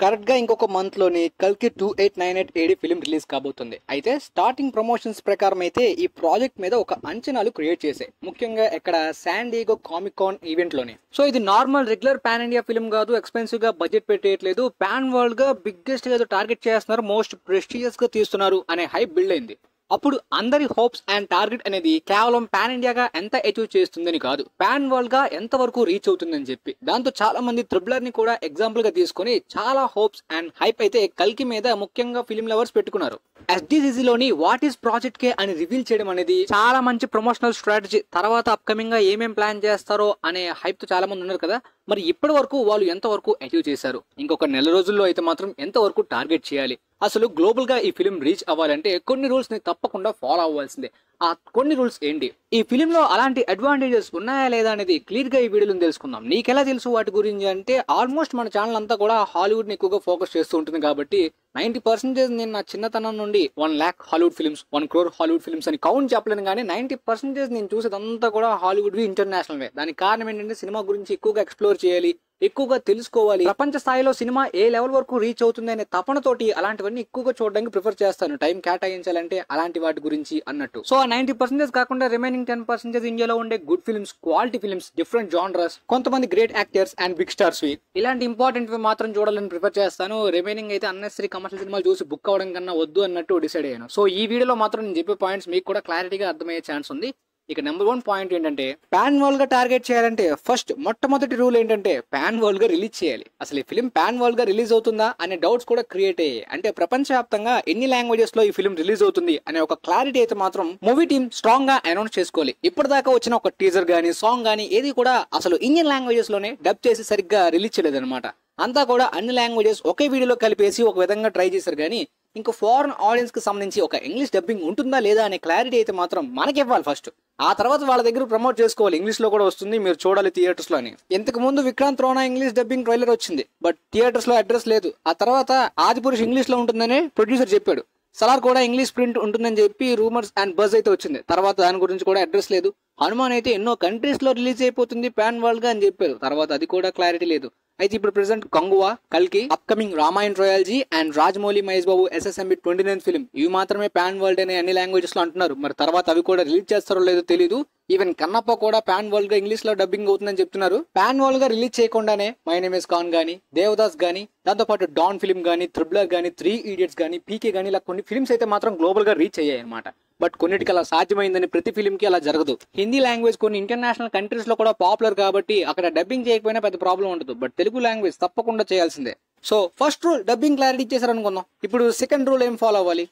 Correct గా ఇంకొక month లోని కల్కి 2898 ఏడి ఫిలిం రిలీజ్ కాబోతుంది. అయితే స్టార్టింగ్ ప్రమోషన్స్ ప్రకారం అయితే ఈ ప్రాజెక్ట్ మీద ఒక అంచనాలు క్రియేట్ చేశాయి, ముఖ్యంగా ఇక్కడ శాన్ డియేగో కామిక్ కాన్ ఈవెంట్ లోని. సో ఇది normal regular pan India film కాదు, ఎక్స్పెన్సివ్ గా బడ్జెట్ పెట్టేయట్లేదు, పాన్ వరల్డ్ గా బిగ్గెస్ట్ గా టార్గెట్ చేస్తున్నారు, మోస్ట్ ప్రెస్టీజియస్ గా తీస్తున్నారు అనే హైప్ బిల్డ్ అయింది. అప్పుడు అందరి హోప్స్ అండ్ టార్గెట్ అనేది కేవలం పాన్ ఇండియాగా ఎంత అచీవ్ చేస్తుందని కాదు, పాన్ వరల్డ్ గా ఎంత వరకు రీచ్ అవుతుందని చెప్పి. దాంతో చాలా మంది థ్రిల్లర్ ని కూడా ఎగ్జాంపుల్ గా తీసుకుని చాలా హోప్స్ అండ్ హైప్ అయితే కల్కి మీద ముఖ్యంగా ఫిలిం లవర్స్ పెట్టుకున్నారు. SDCC లోని వాట్ ఈస్ ప్రాజెక్ట్ కే అని రివీల్ చేయడం అనేది చాలా మంచి ప్రమోషనల్ స్ట్రాటజీ. తర్వాత అప్కమింగ్ గా ఏమేం ప్లాన్ చేస్తారో అనే హైప్ తో చాలా మంది ఉన్నారు కదా. మరి ఇప్పటి వరకు వాళ్ళు ఎంత వరకు అచీవ్ చేశారు, ఇంకొక నెల రోజుల్లో అయితే మాత్రం ఎంత వరకు టార్గెట్ చేయాలి, అసలు గ్లోబల్ గా ఈ ఫిలిం రీచ్ అవ్వాలంటే కొన్ని రూల్స్ ని తప్పకుండా ఫాలో అవ్వాల్సిందే. ఆ కొన్ని రూల్స్ ఏంటి, ఈ ఫిలిం లో అలాంటి అడ్వాంటేజెస్ ఉన్నాయా లేదా అనేది క్లియర్ గా ఈ వీడియోలో తెలుసుకుందాం. నీకెలా తెలుసు వాటి గురించి అంటే, ఆల్మోస్ట్ మన ఛానల్ అంతా కూడా హాలీవుడ్ ని ఎక్కువగా ఫోకస్ చేస్తూ ఉంటుంది కాబట్టి 90% నేను నా చిన్నతనం నుండి 1 lakh Hollywood films, 1 crore Hollywood films అని కౌంట్ చెప్పలేను, కానీ 90% నేను చూసేదంతా కూడా హాలీవుడ్ ఇంటర్నేషనల్ వే. దానికి కారణం ఏంటంటే సినిమా గురించి ఎక్కువగా ఎక్స్ప్లోర్ చేయాలి, ఎక్కువగా తెలుసుకోవాలి, ప్రపంచ స్థాయిలో సినిమా ఏ లెవెల్ వరకు రీచ్ అవుతుంది అనే తపనతోటి అలాంటివన్నీ ఎక్కువగా చూడడానికి ప్రిఫర్ చేస్తాను, టైం కేటాయించాలంటే అలాంటి వాటి గురించి అన్నట్టు. సో ఆ 90% కాకుండా రిమైనింగ్ 10% ఇండియాలో ఉండే good films, quality films, different genres, కొంతమంది great actors and big stars ఇలాంటి ఇంపార్టెంట్ మాత్రం చూడాలని ప్రిఫర్ చేస్తాను. రిమైనింగ్ అయితే అన్నెసరీ కమర్షియల్ సినిమాలు చూసి బుక్ అవడం కన్నా వద్దు అన్నట్టు డిసైడ్ అయ్యాను. సో ఈ వీడియోలో మాత్రం నేను చెప్పే పాయింట్స్ మీకు కూడా క్లారిటీగా అర్థమయ్యే ఛాన్స్ ఉంది. ఇక నెంబర్ 1 పాయింట్ ఏంటంటే, పాన్ వరల్డ్ గా టార్గెట్ చేయాలంటే ఫస్ట్ మొట్టమొదటి రూల్ ఏంటంటే పాన్ వరల్డ్ గా రిలీజ్ చేయాలి. అసలు ఈ ఫిలిం పాన్ వరల్డ్ గా రిలీజ్ అవుతుందా అనే డౌట్స్ కూడా క్రియేట్ అయ్యాయి. అంటే ప్రపంచవ్యాప్తంగా ఎన్ని లాంగ్వేజెస్ లో ఈ ఫిలిం రిలీజ్ అవుతుంది అనే ఒక క్లారిటీ అయితే మాత్రం మూవీ టీమ్ స్ట్రాంగ్ గా అనౌన్స్ చేసుకోవాలి. ఇప్పటిదాకా వచ్చిన ఒక టీజర్ గానీ సాంగ్ గానీ ఏది కూడా అసలు ఇండియన్ లాంగ్వేజెస్ లోనే డబ్ చేసి సరిగ్గా రిలీజ్ చేయలేదు అనమాట. అంతా కూడా అన్ని లాంగ్వేజెస్ ఒకే వీడియోలో కలిపేసి ఒక విధంగా ట్రై చేశారు, కానీ ఇంకా ఫారెన్ ఆడియన్స్ కి సంబంధించి ఒక ఇంగ్లీష్ డబ్బింగ్ ఉంటుందా లేదా అనే క్లారిటీ అయితే మాత్రం మనకి ఇవ్వాలి ఫస్ట్. ఆ తర్వాత వాళ్ళ దగ్గర ప్రమోట్ చేసుకోవాలి, ఇంగ్లీష్ లో కూడా వస్తుంది, మీరు చూడాలి థియేటర్స్ లో అని. ఇంతకు ముందు విక్రాంత్ రోనా ఇంగ్లీష్ డబ్బింగ్ ట్రైలర్ వచ్చింది, బట్ థియేటర్స్ లో అడ్రస్ లేదు. ఆ తర్వాత ఆదిపురుష్ ఇంగ్లీష్ లో ఉంటుందని ప్రొడ్యూసర్ చెప్పాడు, సలార్ కూడా ఇంగ్లీష్ ప్రింట్ ఉంటుందని చెప్పి రూమర్స్ అండ్ బజ్ అయితే వచ్చింది. తర్వాత దాని గురించి కూడా అడ్రస్ లేదు. హనుమాన్ అయితే ఎన్నో కంట్రీస్ లో రిలీజ్ అయిపోతుంది పాన్ వరల్డ్ గా అని చెప్పారు, తర్వాత అది కూడా క్లారిటీ లేదు. అయితే ఇప్పుడు ప్రెసెంట్ కంగువా, కల్కి, upcoming Ramayan trilogy and Rajamouli, Mahesh Babu SSMB 29th film ఇవి మాత్రమే పాన్ వరల్డ్ అనే అన్ని లాంగ్వేజెస్ లో అంటున్నారు. మరి తర్వాత అవి కూడా రిలీజ్ చేస్తారో లేదో తెలీదు. ఈవెన్ కన్నప్ప కూడా పాన్ వరల్డ్ గా ఇంగ్లీష్ లో డబ్బింగ్ అవుతుందని చెప్తున్నారు. పాన్ వరల్డ్ గా రిలీజ్ చేయకుండానే మై నేమ్ ఇస్ ఖాన్ గానీ, దేవదాస్ గానీ, దాంతో పాటు డాన్ ఫిలిం గానీ, థ్రిల్లర్ గానీ, 3 Idiots గానీ, పీకే గానీ, ఇలా కొన్ని ఫిల్మ్స్ అయితే మాత్రం గ్లోబల్ గా రీచ్ అయ్యాయి అనమాట. బట్ కొన్నిటికి అలా సాధ్యమైందని ప్రతి ఫిలిం కి అలా జరగదు. హిందీ లాంగ్వేజ్ కొన్ని ఇంటర్నేషనల్ కంట్రీస్ లో కూడా పాపులర్ కాబట్టి అక్కడ డబ్బింగ్ చేయకపోయినా పెద్ద ప్రాబ్లం ఉండదు, బట్ తెలుగు లాంగ్వేజ్ తప్పకుండా చేయాల్సిందే. So first rule dubbing clarity ఇచ్చేసారు అనుకుందాం. ఇప్పుడు సెకండ్ రూల్ ఏం ఫాలో అవ్వాలి,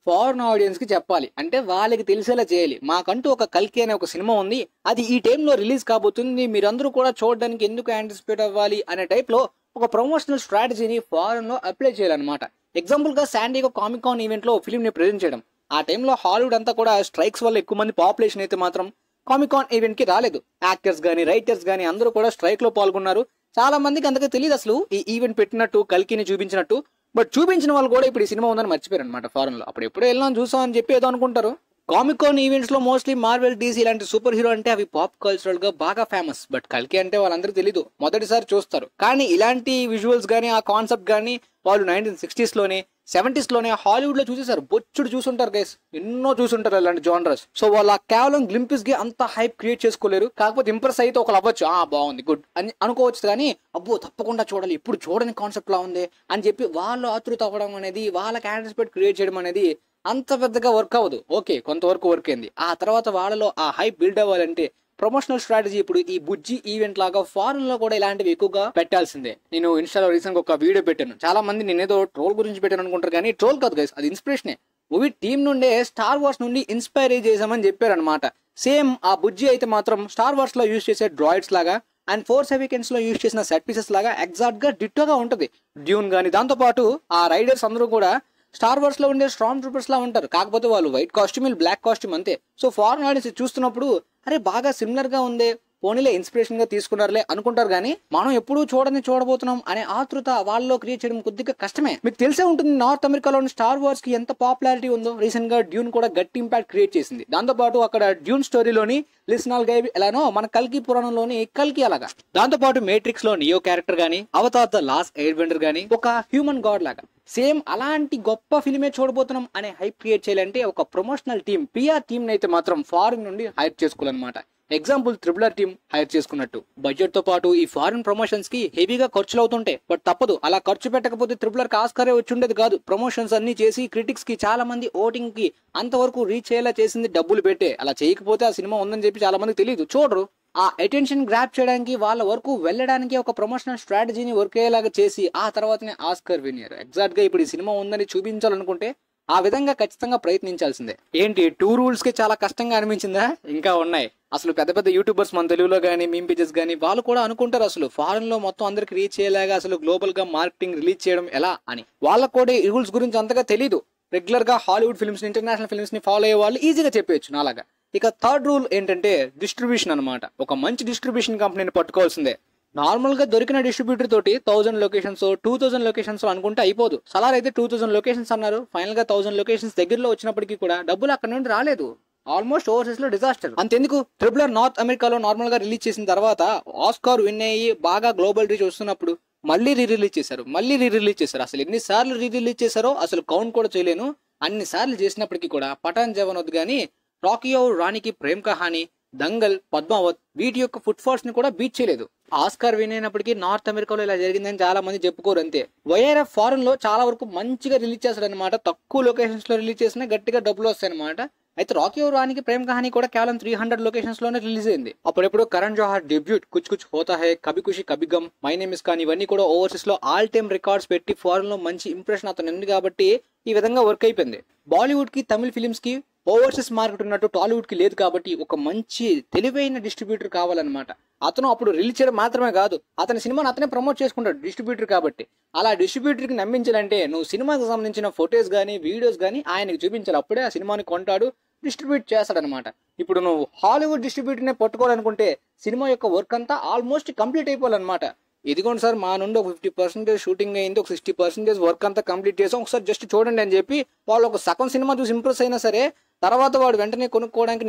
ఫారెన్ ఆడియన్స్ కి చెప్పాలి, అంటే వాళ్ళకి తెలిసేలా చేయాలి. మాకంటూ ఒక కల్కి అనే ఒక సినిమా ఉంది, అది ఈ టైంలో రిలీజ్ కాబోతుంది, మీరందరూ కూడా చూడడానికి ఎందుకు యాంటిసిపేట్ అవ్వాలి అనే టైప్ లో ఒక ప్రమోషనల్ స్ట్రాటజీని ఫారెన్ లో అప్లై చేయాలన్నమాట. ఎగ్జాంపుల్ గా శాన్ డియేగో కామిక్ కాన్ ఈవెంట్ లో ఫిలిం ని ప్రెజెంట్ చేయడం. ఆ టైంలో హాలీవుడ్ అంతా కూడా స్ట్రైక్స్ వల్ల ఎక్కువ మంది పాపులేషన్ అయితే మాత్రం కామిక్ కాన్ ఈవెంట్ కి రాలేదు. యాక్టర్స్ గానీ, రైటర్స్ గానీ అందరూ కూడా స్ట్రైక్ లో పాల్గొన్నారు. చాలా మందికి అంతగా తెలియదు అసలు ఈ ఈవెంట్ పెట్టినట్టు, కల్కిని చూపించినట్టు. బట్ చూపించిన వాళ్ళు కూడా ఇప్పుడు ఈ సినిమా ఉందని మర్చిపోయారు అనమాట ఫారెన్ లో. అప్పుడు ఎప్పుడో వెళ్ళాం చూసాం అని చెప్పి ఏదో అనుకుంటారు. కామిక్ కాన్ ఈవెంట్స్ లో మోస్ట్లీ మార్వెల్, DC ఇలాంటి సూపర్ హీరో అంటే అవి పాప్ కల్చరల్ గా బాగా ఫేమస్. బట్ కల్కి అంటే వాళ్ళందరికీ తెలీదు, మొదటిసారి చూస్తారు. కానీ ఇలాంటి విజువల్స్ గానీ, ఆ కాన్సెప్ట్ గానీ వాళ్ళు 1960s లోనే 70s లోనే హాలీవుడ్ లో చూసేసారు, బొచ్చుడు చూసుంటారు గైస్, ఎన్నో చూసుంటారు అలాంటి జానరస్. సో వాళ్ళ కేవలం గ్లింపిస్ కి అంత హైప్ క్రియేట్ చేసుకోలేరు. కాకపోతే ఇంప్రెస్ అయితే ఒకళ్ళు అవ్వచ్చు, బాగుంది గుడ్ అని అనుకోవచ్చు, కానీ అబ్బో తప్పకుండా చూడాలి, ఇప్పుడు చూడని కాన్సెప్ట్ లా ఉంది అని చెప్పి వాళ్ళు ఆతృత అవ్వడం అనేది, వాళ్ళకి యాంటిసిపేట్ క్రియేట్ చేయడం అనేది అంత పెద్దగా వర్క్ అవ్వదు. ఓకే, కొంతవరకు వర్క్ అయింది. ఆ తర్వాత వాళ్ళలో ఆ హైప్ బిల్డ్ అవ్వాలంటే ప్రమోషనల్ స్ట్రాటజీ ఇప్పుడు ఈ బుజ్జి ఈవెంట్ లాగా ఫారెన్ లో కూడా ఇలాంటివి ఎక్కువగా పెట్టాల్సిందే. నేను ఇన్స్టాలో రీసెంట్ గా ఒక వీడియో పెట్టాను, చాలా మంది నేనేదో ట్రోల్ గురించి పెట్టాను అనుకుంటారు, కానీ ట్రోల్ కాదు గైస్, అది ఇన్స్పిరేషనే. మూవీ టీమ్ నుండే స్టార్ వార్స్ నుండి ఇన్స్పైర్ చేసామని చెప్పారు అనమాట. సేమ్ ఆ బుజ్జి అయితే మాత్రం స్టార్ వార్స్ లో యూజ్ చేసే డ్రాయిడ్స్ లాగా అండ్ ఫోర్స్ అవెకెన్స్ లో యూజ్ చేసిన సెట్ పీసెస్ లాగా ఎగ్జాక్ట్ గా డిట్టోగా ఉంటది డ్యూన్ గానీ. దాంతో పాటు ఆ రైడర్స్ అందరూ కూడా స్టార్ వార్స్ లో ఉండే స్ట్రాంగ్ ట్రూపర్స్ లా ఉంటారు, కాకపోతే వాళ్ళు వైట్ కాస్ట్యూమ్, బ్లాక్ కాస్ట్యూమ్ అంతే. సో ఫారెన్ ఆడియన్స్ చూస్తున్నప్పుడు అరే బాగా సిమిలర్ గా ఉందే, పోనీలే ఇన్స్పిరేషన్ గా తీసుకున్నారులే అనుకుంటారు కానీ మనం ఎప్పుడూ చూడబోతున్నాం అనే ఆతృత వాళ్ళలో క్రియేట్ చేయడం కొద్దిగా కష్టమే. మీకు తెలిసే ఉంటుంది నార్త్ అమెరికాలోని స్టార్ వార్స్ కి ఎంత పాపులారిటీ ఉందో. రీసెంట్ గా డ్యూన్ కూడా గట్టి ఇంపాక్ట్ క్రియేట్ చేసింది. దాంతో పాటు అక్కడ డ్యూన్ స్టోరీలోని లిస్నాల్ గైబ్ ఎలానో మన కల్కి పురాణంలోని కల్కి అలాగా. దాంతో పాటు మేట్రిక్స్ లో నియో క్యారెక్టర్ గానీ, Avatar the last air Bender గానీ ఒక హ్యూమన్ గాడ్ లాగా సేమ్ అలాంటి గొప్ప ఫిల్మే చూడబోతున్నాం అనే హైప్ క్రియేట్ చేయాలంటే ఒక ప్రమోషనల్ టీమ్, పిఆర్ టీమ్ అయితే మాత్రం ఫారిన్ నుండి హైర్ చేసుకోవాలన్నమాట. ఎగ్జాంపుల్ త్రిబులర్ టీమ్ హైర్ చేసుకున్నట్టు. బడ్జెట్ తో పాటు ఈ ఫారిన్ ప్రమోషన్స్ కి హెవీగా ఖర్చులు అవుతుంటాయి. బట్ తప్పదు, అలా ఖర్చు పెట్టకపోతే త్రిబులర్ కి ఆస్కారే వచ్చి ఉండేది కాదు. ప్రమోషన్స్ అన్ని చేసి క్రిటిక్స్ కి చాలా మంది ఓటింగ్ కి అంతవరకు రీచ్ అయ్యేలా చేసింది డబ్బులు పెట్టే. అలా చేయకపోతే ఆ సినిమా ఉందని చెప్పి చాలా మందికి తెలియదు, చూడరు. ఆ అటెన్షన్ గ్రాప్ చేయడానికి వాళ్ళ వరకు వెళ్ళడానికి ఒక ప్రమోషనల్ స్ట్రాటజీని వర్క్ అయ్యేలాగా చేసి ఆ తర్వాతనే ఆస్కర్ విన్నర్. ఎగ్జాక్ట్ గా ఇప్పుడు ఈ సినిమా ఉందని చూపించాలనుకుంటే ఆ విధంగా ఖచ్చితంగా ప్రయత్నించాల్సిందే. ఏంటి 2 రూల్స్ కి చాలా కష్టంగా అనిపించిందా? ఇంకా ఉన్నాయి. అసలు పెద్ద పెద్ద యూట్యూబర్స్ మన తెలుగులో కానీ, మీమ్ పేజెస్ కానీ వాళ్ళు కూడా అనుకుంటారు అసలు ఫారెన్ లో మొత్తం అందరికి రీచ్ అయ్యేలాగా అసలు గ్లోబల్ గా మార్కెటింగ్ రిలీజ్ చేయడం ఎలా అని. వాళ్ళకు కూడా ఈ రూల్స్ గురించి అంతగా తెలీదు. రెగ్యులర్ గా హాలీవుడ్ ఫిల్మ్స్, ఇంటర్నేషనల్ ఫిల్మ్స్ ని ఫాలో అయ్యే వాళ్ళు ఈజీగా చెప్పేయచ్చు నాలాగా. ఇక థర్డ్ రూల్ ఏంటంటే డిస్ట్రిబ్యూషన్ అనమాట. ఒక మంచి డిస్ట్రిబ్యూషన్ కంపెనీని పట్టుకోవాల్సిందే. నార్మల్ గా దొరికిన డిస్ట్రిబ్యూటర్ తోటి 1000 లొకేషన్స్ 2000 లొకేషన్స్ అనుకుంటే అయిపోదు. సలార్ అయితే 2000 లొకేషన్స్ అన్నారు. ఫైనల్ గా 1000 లొకేషన్స్ దగ్గరలో వచ్చినప్పటికీ కూడా డబ్బులు అక్కడ నుండి రాలేదు. ఆల్మోస్ట్ ఓవర్సీస్ లో డిజాస్టర్. అంతెందుకు, ట్రిబులర్ నార్త్ అమెరికాలో నార్మల్ గా రిలీజ్ చేసిన తర్వాత ఆస్కార్ విన్ అయ్యి బాగా గ్లోబల్ రీచ్ వస్తున్నప్పుడు మళ్ళీ రీ రిలీజ్ చేశారు. అసలు ఎన్నిసార్లు రీ రిలీజ్ చేశారో అసలు కౌంట్ కూడా చేయలేను. అన్ని సార్లు చేసినప్పటికీ కూడా పఠాన్ జవాన్ గానీ, రాకీ ఔర్ రాణికి ప్రేమ్ కహాని, దంగల్, పద్మావత్ వీటి యొక్క ఫుట్ ఫాల్స్ ని కూడా బీట్ చేయలేదు. ఆస్కార్ విన్ అయినప్పటికీ నార్త్ అమెరికాలో ఇలా జరిగిందని చాలా మంది చెప్పుకోరు అంతే. వైఆర్ఎఫ్ ఫారెన్ లో చాలా వరకు మంచిగా రిలీజ్ చేస్తాడు అనమాట. తక్కువ లొకేషన్స్ లో రిలీజ్ చేసినా గట్టిగా డబ్బులు వస్తాయి అనమాట. అయితే రాకీ ఔర్ రాణికి ప్రేమ్ కహాని కూడా కేవలం 300 లొకేషన్స్ లోనే రిలీజ్ అయింది. అప్పుడెప్పుడు Karan Johar debut Kuch Kuch Hota Hai, Kabhi Khushi Kabhi Gham, my name is Khan ఇవన్నీ కూడా ఓవర్సీస్ లో ఆల్ టైమ్ రికార్డ్స్ పెట్టి ఫారెన్ లో మంచి ఇంప్రెషన్ అతను ఉంది కాబట్టి ఈ విధంగా వర్క్ అయిపోయింది. బాలీవుడ్ కి, తమిళ ఫిలిమ్స్ కి ఓవర్సీస్ మార్కెట్ ఉన్నట్టు టాలీవుడ్ కి లేదు కాబట్టి ఒక మంచి తెలివైన డిస్ట్రిబ్యూటర్ కావాలన్నమాట. అతను అప్పుడు రిలీజ్ చేయడం మాత్రమే కాదు, అతని సినిమాను అతనే ప్రమోట్ చేసుకుంటాడు డిస్ట్రిబ్యూటర్ కాబట్టి. అలా డిస్ట్రిబ్యూటర్ కి నమ్మించాలంటే నువ్వు సినిమాకి సంబంధించిన ఫొటోస్ గానీ, వీడియోస్ గానీ ఆయనకి చూపించాలి. అప్పుడే ఆ సినిమాని కొంటాడు, డిస్ట్రిబ్యూట్ చేస్తాడనమాట. ఇప్పుడు నువ్వు హాలీవుడ్ డిస్ట్రిబ్యూటర్ నే పట్టుకోవాలనుకుంటే సినిమా యొక్క వర్క్ అంతా ఆల్మోస్ట్ కంప్లీట్ అయిపోవాలన్నమాట. ఇదిగోండి సార్, మా నుండి ఒక 50% షూటింగ్ అయింది, ఒక 60% వర్క్ అంతా కంప్లీట్ చేసాం, ఒకసారి జస్ట్ చూడండి అని చెప్పి వాళ్ళు ఒక సగం సినిమా చూసి ఇంప్రెస్ అయినా సరే తర్వాత వాడు వెంటనే కొనుక్కోవడానికి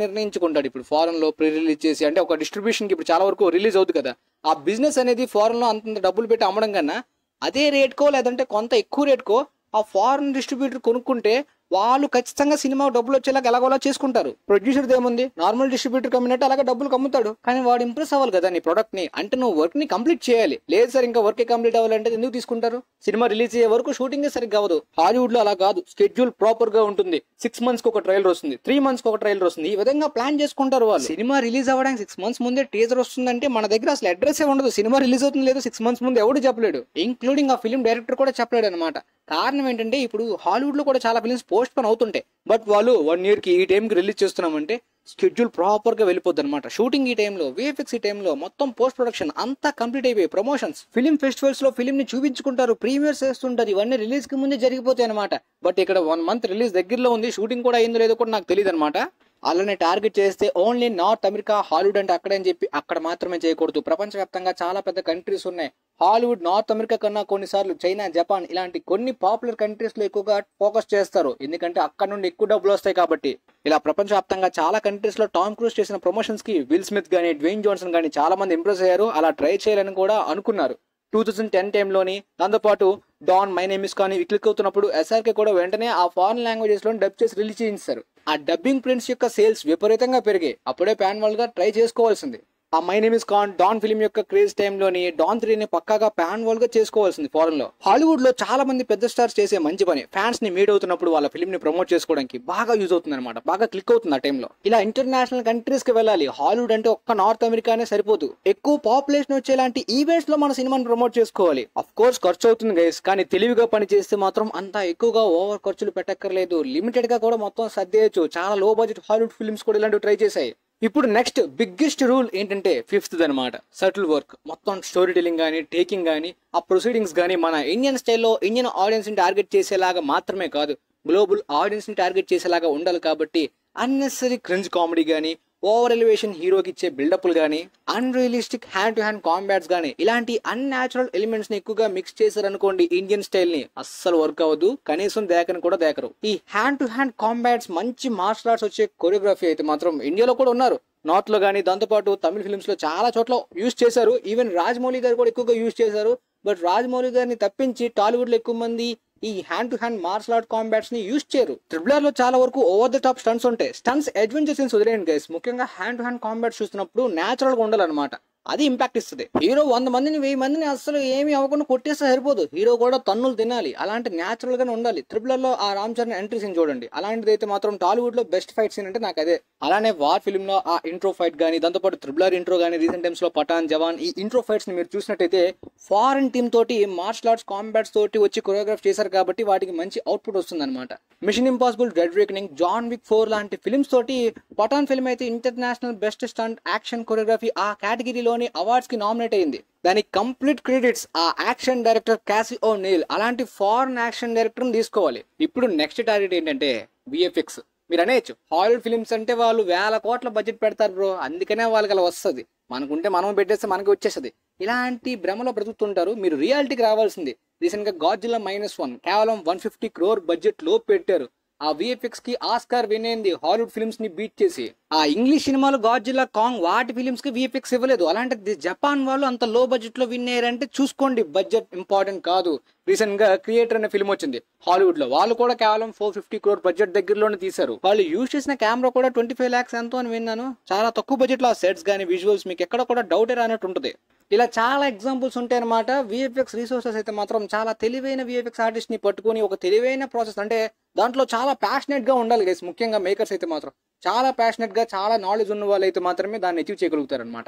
నిర్ణయించుకుంటాడు. ఇప్పుడు ఫారెన్ లో ప్రీ రిలీజ్ చేసి, అంటే ఒక డిస్ట్రిబ్యూషన్ కి ఇప్పుడు చాలా వరకు రిలీజ్ అవుతుంది కదా, ఆ బిజినెస్ అనేది ఫారెన్ లో అంత డబ్బులు పెట్టి అమ్మడం కన్నా అదే రేట్కో లేదంటే కొంత ఎక్కువ రేట్కో ఆ ఫారెన్ డిస్ట్రిబ్యూటర్ కొనుక్కుంటే వాళ్ళు ఖచ్చితంగా సినిమా డబ్బులు వచ్చేలాగా ఎలాగోలా చేసుకుంటారు. ప్రొడ్యూసర్ ఏముంది, నార్మల్ డిస్ట్రిబ్యూటర్ కమ్మినట్టు అలాగే డబ్బులు కమ్ముతాడు. కానీ వాడు ఇంప్రెస్ అవ్వాలి కదా నీ ప్రొడక్ట్ ని. అంటే నువ్వు వర్క్ ని కంప్లీట్ చేయాలి. లేదు సార్ ఇంకా వర్క్ కంప్లీట్ అవ్వాలంటే ఎందుకు తీసుకుంటారు? సినిమా రిలీజ్ అయ్యే వరకు షూటింగ్ సరిగ్గా అవ్వదు. హాలీవుడ్ లో అలా కాదు, షెడ్యూల్ ప్రాపర్ గా ఉంటుంది. 6 months కి ఒక ట్రైలర్ వస్తుంది, 3 months కి ఒక ట్రైలర్ వస్తుంది. ఈ విధంగా ప్లాన్ చేసుకుంటారు వాళ్ళు. సినిమా రిలీజ్ అవ్వడానికి 6 months ముందే టీజర్ వస్తుందంటే మన దగ్గర అసలు అడ్రస్ ఉండదు. సినిమా రిలీజ్ అవుతుంది లేదు 6 months ముందు ఎవడు చెప్పలేడు, ఇంక్లూడింగ్ ఆ ఫిల్మ్ డైరెక్టర్ కూడా చెప్పలేడు అనమాట. కారణం ఏంటంటే ఇప్పుడు హాలీవుడ్ లో కూడా చాలా ఫిల్మ్స్ పోస్ట్ పోన్ అవుతుంటాయి. బట్ వాళ్ళు 1 year కి ఈ టైంకి రిలీజ్ చేస్తున్నామంటే షెడ్యూల్ ప్రాపర్ గా వెళ్ళిపోద్ది అనమాట. షూటింగ్ ఈ టైంలో, విఎఫ్ఎక్స్ ఈ టైంలో, మొత్తం పోస్ట్ ప్రొడక్షన్ అంతా కంప్లీట్ అయిపోయి ప్రమోషన్స్, ఫిల్మ్ ఫెస్టివల్స్ లో ఫిల్మ్ ని చూపించుకుంటారు, ప్రీమియర్స్ చేస్తుంటారు. ఇవన్నీ రిలీజ్ కి ముందే జరిగిపోతాయి అనమాట. బట్ ఇక్కడ 1 month రిలీజ్ దగ్గరలో ఉంది, షూటింగ్ కూడా అయిందో లేదో కూడా నాకు తెలియదు అనమాట. అలానే టార్గెట్ చేస్తే ఓన్లీ నార్త్ అమెరికా, హాలీవుడ్ అంటే అక్కడే అని చెప్పి అక్కడ మాత్రమే చేయకూడదు. ప్రపంచవ్యాప్తంగా చాలా పెద్ద కంట్రీస్ ఉన్నాయి. హాలీవుడ్ నార్త్ అమెరికా కన్నా కొన్నిసార్లు చైనా, జపాన్ ఇలాంటి కొన్ని పాపులర్ కంట్రీస్ లో ఎక్కువగా ఫోకస్ చేస్తారు. ఎందుకంటే అక్కడ నుండి ఎక్కువ డబ్బులు వస్తాయి కాబట్టి. ఇలా ప్రపంచవ్యాప్తంగా చాలా కంట్రీస్ లో టామ్ క్రూజ్ చేసిన ప్రమోషన్స్ కి విల్ స్మిత్ గానీ, డ్వేన్ జాన్సన్ గానీ చాలా మంది ఇంప్రెస్ అయ్యారు. అలా ట్రై చేయాలని కూడా అనుకున్నారు 2010 టైంలోని. దాంతోపాటు Don, My name is Khan click అవుతున్నప్పుడు ఎస్ఆర్కే కూడా వెంటనే ఆ ఫారెన్ లాంగ్వేజెస్ లో డబ్ చేసి రిలీజ్ చేయించారు. ఆ డబ్బింగ్ ప్రింట్స్ యొక్క సేల్స్ విపరీతంగా పెరిగాయి. అప్పుడే పాన్ వరల్డ్ గా ట్రై చేసుకోవాల్సింది. ఆ My name is Khan, Don film యొక్క క్రేజ్ టైంలోని డాన్ 3 ని పక్కాగా పాన్ వరల్డ్ గా చేసుకోవాల్సింది ఫారెన్ లో. హాలీవుడ్ లో చాలా మంది పెద్ద స్టార్స్ చేసే మంచి పని ఫ్యాన్స్ ని మీట్ అవుతున్నప్పుడు వాళ్ళ ఫిల్మ్ ని ప్రమోట్ చేసుకోవడానికి బాగా యూజ్ అవుతుంది అనమాట. బాగా క్లిక్ అవుతుంది ఆ టైంలో. ఇలా ఇంటర్నేషనల్ కంట్రీస్ కి వెళ్ళాలి. హాలీవుడ్ అంటే ఒక్క నార్త్ అమెరికానే సరిపోదు. ఎక్కువ పాపులేషన్ వచ్చేలాంటి ఈవెంట్స్ లో మన సినిమాని ప్రమోట్ చేసుకోవాలి. అఫ్ కోర్స్ ఖర్చు అవుతుంది గైస్, కానీ తెలివిగా పని చేస్తే మాత్రం అంత ఎక్కువగా ఓవర్ ఖర్చులు పెట్టక్కర్లేదు. లిమిటెడ్ గా కూడా మొత్తం సర్దేయచ్చు. చాలా లో బడ్జెట్ హాలీవుడ్ ఫిల్మ్స్ కూడా ఇలాంటివి ట్రై చేశాయి. ఇప్పుడు నెక్స్ట్ బిగ్గెస్ట్ రూల్ ఏంటంటే 5th అనమాట, సటిల్ వర్క్. మొత్తం స్టోరీ టెల్లింగ్ కానీ, టేకింగ్ కానీ, ఆ ప్రొసీడింగ్స్ కానీ మన ఇండియన్ స్టైల్లో ఇండియన్ ఆడియన్స్ ని టార్గెట్ చేసేలాగా మాత్రమే కాదు, గ్లోబల్ ఆడియన్స్ ని టార్గెట్ చేసేలాగా ఉండాలి. కాబట్టి అన్నెసరీ క్రింజ్ కామెడీ కానీ, ఓవర్ ఎలివేషన్ హీరోకి ఇచ్చే బిల్డప్లు కానీ, అన్రియలిస్టిక్ హ్యాండ్ టు హ్యాండ్ కాంబాట్స్ కానీ, ఇలాంటి అన్యాచురల్ ఎలిమెంట్స్ ని ఎక్కువగా మిక్స్ చేశారనుకోండి ఇండియన్ స్టైల్ ని, అస్సలు వర్క్ అవ్వదు. కనీసం దేకని కూడా దేకరు. ఈ హ్యాండ్ టు హ్యాండ్ కాంబాట్స్, మంచి మార్షల్ ఆర్ట్స్ వచ్చే కొరియోగ్రఫీ అయితే మాత్రం ఇండియాలో కూడా ఉన్నారు. నార్త్ లో కానీ, దాంతోపాటు తమిళ ఫిల్మ్స్ లో చాలా చోట్ల యూజ్ చేశారు. ఈవెన్ రాజమౌళి గారు కూడా ఎక్కువగా యూజ్ చేశారు. బట్ రాజమౌళి గారిని తప్పించి టాలీవుడ్ లో ఎక్కువ మంది ఈ hand to hand martial art combats ని యూజ్ చేయరు. ట్రిపుల్ లో చాలా వరకు ఓవర్ ద టాప్ స్టంట్స్ ఉంటాయి. స్టంట్స్ అడ్వెంచర్ సీన్స్ వదిలేయండి గైస్, ముఖ్యంగా హ్యాండ్ టు హ్యాండ్ కాంబాట్స్ చూస్తున్నప్పుడు నేచురల్ గా ఉండాలన్నమాట. అది ఇంపాక్ట్ ఇస్తుంది. హీరో 100 మందిని 1000 మందిని అసలు ఏమి అవ్వకుండా కొట్టేస్తే సరిపోదు. హీరో కూడా తన్నులు తినాలి. అలాంటి నేచురల్ గానే ఉండాలి. ట్రిపుల్ లో ఆ రామ్ చరణ్ ఎంట్రీ సీన్ చూడండి. అలాంటిది అయితే మాత్రం టాలీవుడ్ లో బెస్ట్ ఫైట్ సీన్ అంటే నాకు అదే. అలానే వార్ ఫిల్మ్ లో ఆ ఇంట్రో ఫైట్ గానీ, దాంతోపాటు ట్రిపుల్ ఇంట్రో గానీ, రీసెంట్ టైమ్స్ లో పఠాన్, జవాన్ ఈ ఇంట్రో ఫైట్స్ ని మీరు చూసినట్టయితే ఫారెన్ టీమ్ తోటి మార్షల్ ఆర్ట్స్ కాంబాట్స్ తోటి వచ్చి కొరియోగ్రాఫ్ చేశారు కాబట్టి వాటికి మంచి అవుట్పుట్ వస్తుంది అనమాట. Mission impossible, dead reckoning, John Wick 4 లాంటి ఫిల్మ్స్ తోటి పఠాన్ ఫిల్మ్ అయితే international best stunt action choreography ఆ కేటగిరీలోని అవార్డ్స్ కి నామినేట్ అయింది. దానికి కంప్లీట్ క్రెడిట్స్ ఆ యాక్షన్ డైరెక్టర్ క్యాసీ ఓనీల్, అలాంటి ఫారెన్ యాక్షన్ డైరెక్టర్ తీసుకోవాలి. ఇప్పుడు నెక్స్ట్ టార్గెట్ ఏంటంటే విఎఫ్ఎక్స్. మీరు అనేయచ్చు హాలీవుడ్ ఫిల్మ్స్ అంటే వాళ్ళు 1000 కోట్ల బడ్జెట్ పెడతారు బ్రో, అందుకనే వాళ్ళకి అలా వస్తుంది, మనకుంటే మనం పెట్టేస్తే మనకి వచ్చేస్తుంది, ఇలాంటి భ్రమలో బ్రతుకుతుంటారు. మీరు రియాలిటీకి రావాల్సింది. రీసెంట్ గా గాడ్జిల్లా -1 కేవలం 150 crore బడ్జెట్ లో పెట్టారు. ఆ విఎఫ్ఎక్స్ కి ఆస్కార్ విన్ అయింది హాలీవుడ్ ఫిల్మ్స్ ని బీట్ చేసి. ఆ ఇంగ్లీష్ సినిమాలు గాడ్జిల్లా, కాంగ్ వాటి ఫిల్మ్స్ కి విఎఫ్ఎక్స్ ఇవ్వలేదు. అలాంటి జపాన్ వాళ్ళు అంత లో బడ్జెట్ లో విన్ అయ్యారంటే చూసుకోండి, బడ్జెట్ ఇంపార్టెంట్ కాదు. రీసెంట్ గా క్రియేటర్ అనే ఫిల్మ్ వచ్చింది హాలీవుడ్ లో, వాళ్ళు కూడా కేవలం 450 crore బడ్జెట్ దగ్గరలోనే తీశారు. వాళ్ళు యూజ్ చేసిన కెమెరా కూడా 25 lakhs ఎంతో అని విన్నాను. చాలా తక్కువ బడ్జెట్ లో ఆ సెట్స్ గానీ, విజువల్స్ మీకు ఎక్కడ కూడా డౌట్ రానట్టు ఉంటుంది. ఇలా చాలా ఎగ్జాంపుల్స్ ఉంటాయి అనమాట. విఎఫ్ఎక్స్ రీసోర్సెస్ అయితే మాత్రం చాలా తెలివైన విఎఫ్ఎక్స్ ఆర్టిస్ట్ ని పట్టుకుని ఒక తెలివైన ప్రాసెస్, అంటే దాంట్లో చాలా ప్యాషనెట్ గా ఉండాలి గైస్. ముఖ్యంగా మేకర్స్ అయితే మాత్రం చాలా ప్యాషనెట్ గా, చాలా నాలెడ్జ్ ఉన్న వాళ్ళు అయితే మాత్రమే దాన్ని అచీవ్ చేయగలుగుతారు అనమాట.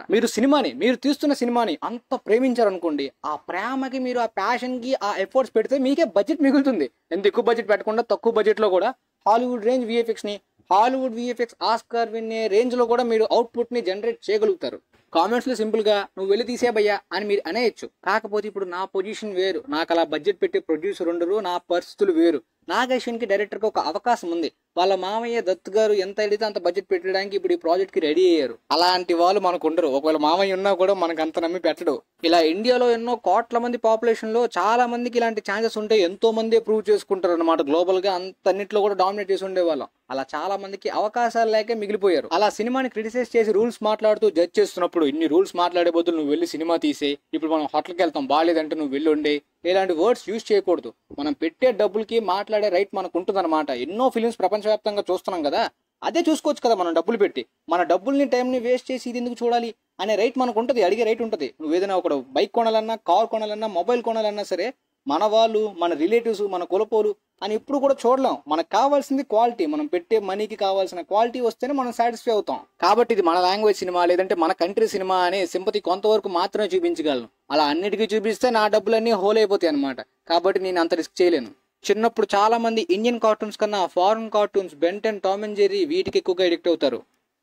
మీరు తీస్తున్న సినిమాని అంత ప్రేమించారనుకోండి, ఆ ప్రేమకి మీరు ఆ ప్యాషన్ కి ఆ ఎఫర్ట్స్ పెడితే మీకే బడ్జెట్ మిగులుతుంది. ఎంత ఎక్కువ బడ్జెట్ పెట్టకుండా తక్కువ బడ్జెట్ లో కూడా హాలీవుడ్ రేంజ్ విఎఫ్ఎక్స్ ని, హాలీవుడ్ విఎఫ్ఎక్స్ ఆస్కార్ విన్నే రేంజ్ లో కూడా మీరు అవుట్పుట్ ని జనరేట్ చేయగలుగుతారు. కామెంట్స్ లో సింపుల్ గా నువ్వు వెళ్ళి తీసేబయ్యా అని మీరు అనేయచ్చు. కాకపోతే ఇప్పుడు నా పొజిషన్ వేరు, నాకు అలా బడ్జెట్ పెట్టే ప్రొడ్యూసర్ ఉండరు, నా పరిస్థితులు వేరు. నాగేశ్వన్ కి డైరెక్టర్ కి ఒక అవకాశం ఉంది. వాళ్ళ మామయ్య దత్ గారు ఎంత అడిగితే అంత బడ్జెట్ పెట్టడానికి ఇప్పుడు ఈ ప్రాజెక్ట్ కి రెడీ అయ్యారు. అలాంటి వాళ్ళు మనకు ఉండరు. ఒకవేళ మామయ్య ఉన్నా కూడా మనకు అంత నమ్మి పెట్టడు. ఇలా ఇండియాలో ఎన్నో కోట్ల మంది పాపులేషన్ లో చాలా మందికి ఇలాంటి ఛాన్సెస్ ఉంటాయి. ఎంతో మంది ప్రూవ్ చేసుకుంటారు అనమాట. గ్లోబల్ గా అంతన్నిట్లో కూడా డామినేట్ చేసి ఉండేవాళ్ళం. అలా చాలా మందికి అవకాశాలు లేక మిగిలిపోయారు. అలా సినిమాని క్రిటిసైజ్ చేసి రూల్స్ మాట్లాడుతూ జడ్జ్ చేస్తున్నప్పుడు, ఇన్ని రూల్స్ మాట్లాడే బదులు నువ్వు వెళ్ళి సినిమా తీసే, ఇప్పుడు మనం హోటల్కి వెళ్తాం బాగాలేదంటే నువ్వు వెళ్ళి ఉండే, ఇలాంటి వర్డ్స్ యూజ్ చేయకూడదు. మనం పెట్టే డబ్బులకి మాట్లాడే రైట్ మనకు ఉంటుంది అనమాట. ఎన్నో ఫిలిమ్స్ ప్రపంచవ్యాప్తంగా చూస్తున్నాం కదా, అదే చూసుకోవచ్చు కదా మనం డబ్బులు పెట్టి. మన డబ్బుల్ని టైంని వేస్ట్ చేసి ఇది ఎందుకు చూడాలి అనే రైట్ మనకు ఉంటుంది, అడిగే రైట్ ఉంటుంది. నువ్వు ఏదైనా ఒక బైక్ కొనాలన్నా, కార్ కొనాలన్నా, మొబైల్ కొనాలన్నా సరే, మన వాళ్ళు, మన రిలేటివ్స్, మన కులపోలు అని ఇప్పుడు కూడా చూడలేం. మనకు కావాల్సింది క్వాలిటీ. మనం పెట్టే మనీకి కావాల్సిన క్వాలిటీ వస్తేనే మనం సాటిస్ఫై అవుతాం. కాబట్టి ఇది మన లాంగ్వేజ్ సినిమా లేదంటే మన కంట్రీ సినిమా అనే సింపతి కొంతవరకు మాత్రమే చూపించగలను. అలా అన్నిటికీ చూపిస్తే నా డబ్బులన్నీ హోల్ అయిపోతాయి అనమాట. కాబట్టి నేను అంత రిస్క్ చేయలేను. చిన్నప్పుడు చాలా మంది ఇండియన్ కార్టూన్స్ కన్నా foreign cartoons, Ben 10, Tom and Jerry వీటికి ఎక్కువగా ఎడిక్ట్ అవుతారు.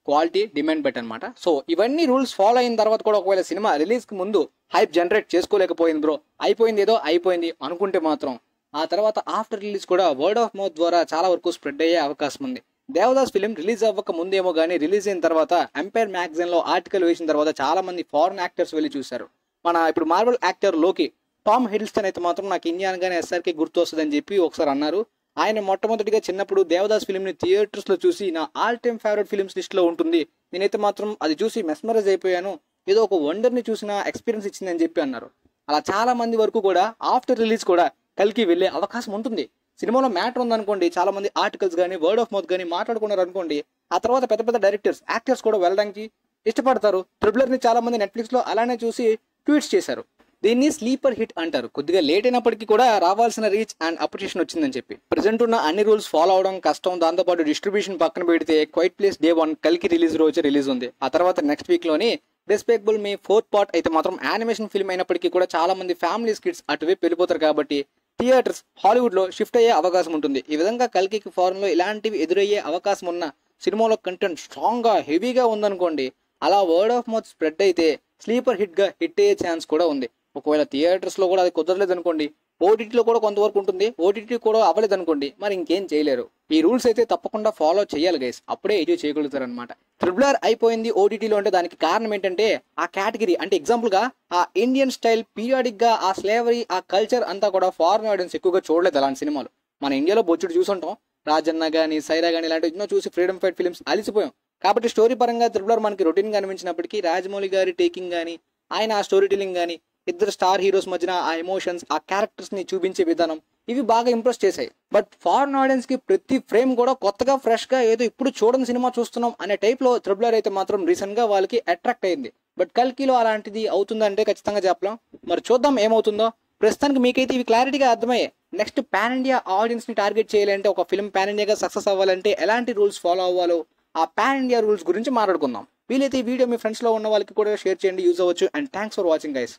క్వాలిటీ డిమాండ్ బెట్ అనమాట. సో ఇవన్నీ రూల్స్ ఫాలో అయిన తర్వాత కూడా ఒకవేళ సినిమా రిలీజ్ కి ముందు హైప్ జనరేట్ చేసుకోలేకపోయింది బ్రో, అయిపోయింది ఏదో అయిపోయింది అనుకుంటే మాత్రం ఆ తర్వాత ఆఫ్టర్ రిలీజ్ కూడా వర్డ్ ఆఫ్ మౌత్ ద్వారా చాలా వరకు స్ప్రెడ్ అయ్యే అవకాశం ఉంది. దేవదాస్ ఫిలిం రిలీజ్ అవ్వక ముందేమో కానీ రిలీజ్ అయిన తర్వాత ఎంపైర్ మ్యాగజైన్ లో ఆర్టికల్ వేసిన తర్వాత చాలా మంది ఫారెన్ యాక్టర్స్ వెళ్ళి చూశారు. మన ఇప్పుడు మార్వెల్ యాక్టర్ లోకి టామ్ హిడిల్స్టన్ అయితే మాత్రం నాకు ఇండియన్ గానే ఎస్ఆర్కి గుర్తు వస్తుందని చెప్పి ఒకసారి అన్నారు. ఆయన మొట్టమొదటిగా చిన్నప్పుడు దేవదాస్ ఫిలిం ని థియేటర్స్ లో చూసి నా all time favourite films list లో ఉంటుంది, నేనైతే మాత్రం అది చూసి మెస్మరైజ్ అయిపోయాను, ఏదో ఒక వండర్ ని చూసిన ఎక్స్పీరియన్స్ ఇచ్చిందని చెప్పి అన్నారు. అలా చాలా మంది వరకు కూడా ఆఫ్టర్ రిలీజ్ కూడా కల్కి వెళ్ళే అవకాశం ఉంటుంది. సినిమాలో మ్యాటర్ ఉందనుకోండి, చాలా మంది ఆర్టికల్స్ కానీ వర్డ్ ఆఫ్ మౌత్ కానీ మాట్లాడుకున్నారు అనుకోండి, ఆ తర్వాత పెద్ద పెద్ద డైరెక్టర్స్, యాక్టర్స్ కూడా వెళ్ళడానికి ఇష్టపడతారు. ట్రిపులర్ ని చాలా మంది నెట్ఫ్లిక్స్ లో అలానే చూసి ట్వీట్స్ చేశారు. దీన్ని స్లీపర్ హిట్ అంటారు. కొద్దిగా లేట్ అయినప్పటికీ కూడా రావాల్సిన రీచ్ అండ్ అప్రిషియేషన్ వచ్చిందని చెప్పి. ప్రెసెంట్ ఉన్న అన్ని రూల్స్ ఫాలో అవడం కష్టం. దాంతోపాటు డిస్ట్రిబ్యూషన్ పక్కన పెడితే క్వైట్ ప్లేస్ Day 1 కల్కి రిలీజ్ రోజు రిలీజ్ ఉంది. ఆ తర్వాత నెక్స్ట్ వీక్ లోని డెస్పెక్టబుల్ మీ 4th పార్ట్ అయితే మాత్రం యానిమేషన్ ఫిల్మ్ అయినప్పటికీ కూడా చాలా మంది ఫ్యామిలీస్ కిడ్స్ అటువైపు వెళ్ళిపోతారు కాబట్టి థియేటర్స్ హాలీవుడ్ లో షిఫ్ట్ అయ్యే అవకాశం ఉంటుంది. ఈ విధంగా కల్కికి ఫారెన్ లో ఇలాంటివి ఎదురయ్యే అవకాశం ఉన్న సినిమాలో కంటెంట్ స్ట్రాంగ్ గా హెవీగా ఉందనుకోండి, అలా వర్డ్ ఆఫ్ మౌత్ స్ప్రెడ్ అయితే స్లీపర్ హిట్ గా హిట్ అయ్యే ఛాన్స్ కూడా ఉంది. ఒకవేళ థియేటర్స్ లో కూడా అది కుదరలేదు అనుకోండి, ఓటీటీలో కూడా కొంతవరకు ఉంటుంది. ఓటీటీ కూడా అవ్వలేదు అనుకోండి, మరి ఇంకేం చేయలేరు. ఈ రూల్స్ అయితే తప్పకుండా ఫాలో చేయాలి గైస్, అప్పుడే ఎంజాయ్ చేయగలుగుతారు అనమాట. ట్రిపుల్ అయిపోయింది ఓటీటీలో అంటే దానికి కారణం ఏంటంటే ఆ కేటగిరీ, అంటే ఎగ్జాంపుల్ గా ఆ ఇండియన్ స్టైల్ పీరియాడిక్ గా ఆ స్లేవరీ ఆ కల్చర్ అంతా కూడా ఫారెన్ ఆడియన్స్ ఎక్కువగా చూడలేదు అలాంటి సినిమాలు. మన ఇండియాలో బొచ్చుడు చూసుంటాం, రాజన్న గానీ సైరా గానీ ఇలాంటి ఎన్నో చూసి ఫ్రీడమ్ ఫైట్ ఫిల్మ్స్ అలిసిపోయాం. కాబట్టి స్టోరీ పరంగా ట్రిపుల్ మనకి రొటీన్ గా అనిపించినప్పటికీ రాజమౌళి గారి టేకింగ్ గానీ ఆయన ఆ స్టోరీ టెలింగ్ గానీ ఇద్దరు స్టార్ హీరోస్ మధ్యన ఆ ఎమోషన్స్ ఆ క్యారెక్టర్స్ ని చూపించే విధానం ఇవి బాగా ఇంప్రెస్ చేశాయి. బట్ ఫారెన్ ఆడియన్స్ కి ప్రతి ఫ్రేమ్ కూడా కొత్తగా ఫ్రెష్ గా ఏదో ఇప్పుడు చూడని సినిమా చూస్తున్నాం అనే టైప్ లో ట్రిపుల్ అయితే మాత్రం రీసెంట్ గా వాళ్ళకి అట్రాక్ట్ అయింది. బట్ కల్కిలో అలాంటిది అవుతుందంటే ఖచ్చితంగా చెప్పలేం. మరి చూద్దాం ఏమవుతుందో. ప్రస్తుతానికి మీకైతే ఇవి క్లారిటీగా అర్థమయ్యాయి. నెక్స్ట్ పాన్ ఇండియా ఆడియన్స్ ని టార్గెట్ చేయాలంటే ఒక ఫిల్మ్ పాన్ ఇండియాగా సక్సెస్ అవ్వాలంటే ఎలాంటి రూల్స్ ఫాలో అవ్వాలో ఆ పాన్ ఇండియా రూల్స్ గురించి మాట్లాడుకుందాం. వీలైతే ఈ వీడియో మీ ఫ్రెండ్స్ లో ఉన్న వాళ్ళకి కూడా షేర్ చేయండి, యూజ్ అవ్వచ్చు. And thanks for watching guys.